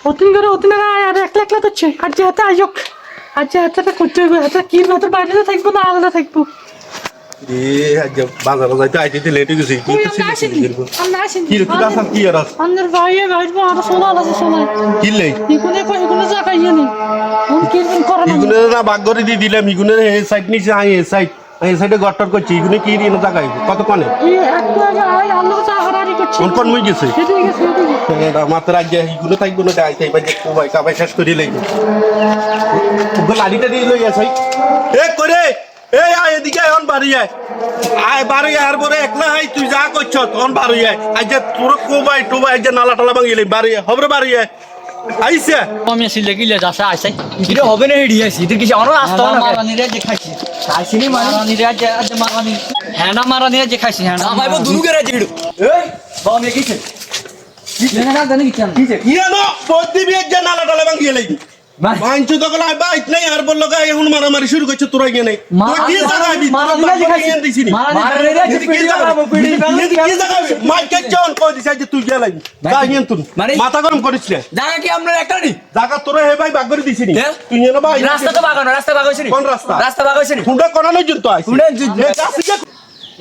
অতিন করে অতিন আর একলা একলা করছে আর যে হাতে আয়োগ আর যে হাতে করতে হবে হাতে কি হাতে বাইরে থাকবো না আলাদা থাকবো এ আজ বাজারে যাইতে আইতে লেট হয়ে গেছে কি কি রে তুই আসা কি আর আন্দার ভাইয়ে ভাইবো আর সোলা আছে সোলা কি লে ইগুনে জায়গা ইয়ে নেই কোন কি করে ইগুনে না বাগ করে দি দিলাম ইগুনে এই সাইড নিচে আই এই সাইডে গটর করছি ইগুনে কি রিন জায়গায় কত কোনে এই একটু আগে আই আল্লাহ সাহারারি করছে কোন কোন মই গেছে সেটা গেছে এটা মাত্র আজ ইগুনে থাকবো না আইতে বাজে কোবাই কাবাই শেষ করে লাগবে ওগো লাড়িটা দিয়ে লই আসই এ করে এই আয় এদিকে এখন বাড়ি আয় বাড়ি আর পরে একলা হাই তুই যা করছ তখন বাড়ি আজ তোর কোবাই টোবাই আজ নালা টালা ভাঙিলে বাড়ি হবে বাড়ি আইছে আমি আসলে কি লে যাসা আইছে এটা হবে না হেডি আছে এদের কিছু অন আসতো না মারানিরে যে খাইছি খাইছিনি মারানিরে আজ মারানি হ্যাঁ না মারানিরে যে খাইছি হ্যাঁ না আমাইবো দুনু করে জিড়ু এই বাম এ কিছে না জানি কি কেন কিছে ইয়েনো বদ্দি বিয়ে যে নালা টালা ভাঙিলে মাইনছু তো গলা বাইত নাই আর বললো গা এখন মারামারি শুরু করছে তোরা গিয়ে নাই তুই কি জাগাবি মারানিরে যে খাইছি দিছিনি মারানিরে যে কি জাগাবি কি জাগাবি মাইকে জন কই দিছ যে তুই গেলাই গা হিন তুই মাথা গরম করিস না জায়গা কি আমরা একটা নি জাগা তোরা হে ভাই বাগ করে দিছিনি তুই এনো ভাই রাস্তা তো বাগানো রাস্তা বাগাইছিনি কোন রাস্তা রাস্তা বাগাইছিনি হুন্ডা কোনা লই জুন তো আইছি হুন্ডা জুন-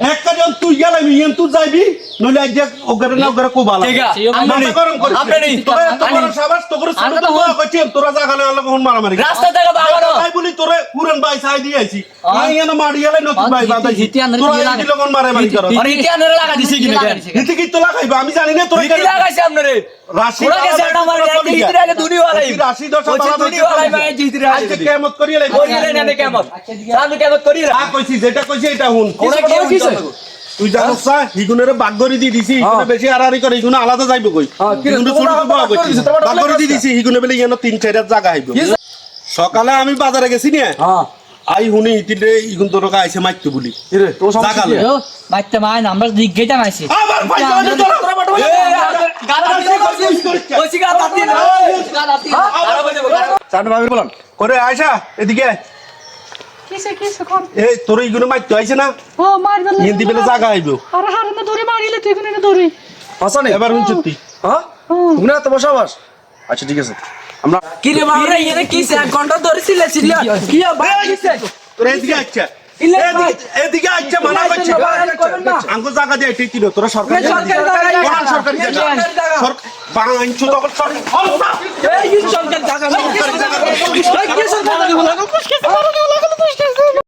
এক কাজন তুই গেলাই ইয়েন তুই যাইবি নইলে আজ ওগরে না ওগরে কো বালা ঠিক আছে মাথা গরম করিস আপনি তোরা তোরা সাবাস তোরা আমরা তো তোরা কইছি তোরা জাগালে আল্লাহ কোন মারামারি রাস্তা থেকে বাগানো ভাই বলি তোরে পুরান ভাই সাই দিয়ে আইছি আমি এনে মারি গেলে নতুন ভাই বাতাইছি হিতি আন্দার তোরা কি এই লাগে? দিল কোন মারামারি করো আর ইতি আনরে লাগা দিছি কি না হিতি কি তো লাগাইবা আমি জানি না তোরা ইতি লাগাইছে আপনারে রাশি ওরা গেছে একটা আমার একটা ইতি আগে দুনি ওয়ালাই রাশি দশ দুনি ওয়ালাই মানে ইতি আজ কিয়ামত করিয়ে লাই করিলে না কেমন সামনে কেমন করিলে আ কইছি যেটা কইছি এটা হুন ওরা কি হইছে তুই জানোস না হিগুনের বাগগরি দি দিছি হিগুনে বেশি আড়াআড়ি করে হিগুনে আলাদা যাইব কই হিগুনে ছোট ছোট বাগ কইছি বাগগরি দি দিছি হিগুনে বলে ইয়েনো তিন চার জায়গা হইব সকালে আমি বাজারে গেছি নি হ্যাঁ আই হুনি ইতিলে ইগুন তোর আইছে মাইতে বলি রে তো জাগালে বাইতে মাই না আমরা দিগ্গেটা মাইছি আবার ভাই তোরা ওসি গা দাতি না চাঁদ ভাবি বলেন করে আয়সা এদিকে আয়। কিসে কোন এই তোর ইগুনে মাইতে আইছে না ও মারবে না ইন্দি বেলে জায়গা হইব আর হারনে ধরে মারিলে তুই কোনে ধরে হাসানে এবার হুন চুক্তি হ্যাঁ তুমি না তো বসবাস আচ্ছা ঠিক আছে আমরা কি রে বাবা এনে কিছে এক ঘন্টা ধরে ছিল কি ভাই কিছে তোর এদিকে আচ্ছা এদিকে আচ্ছা মানা করছে আঙ্গো জায়গা দিয়ে ঠিক ছিল তোরা সরকার সরকারি জায়গা বাংলাদেশ তখন সরকার এই সরকার জায়গা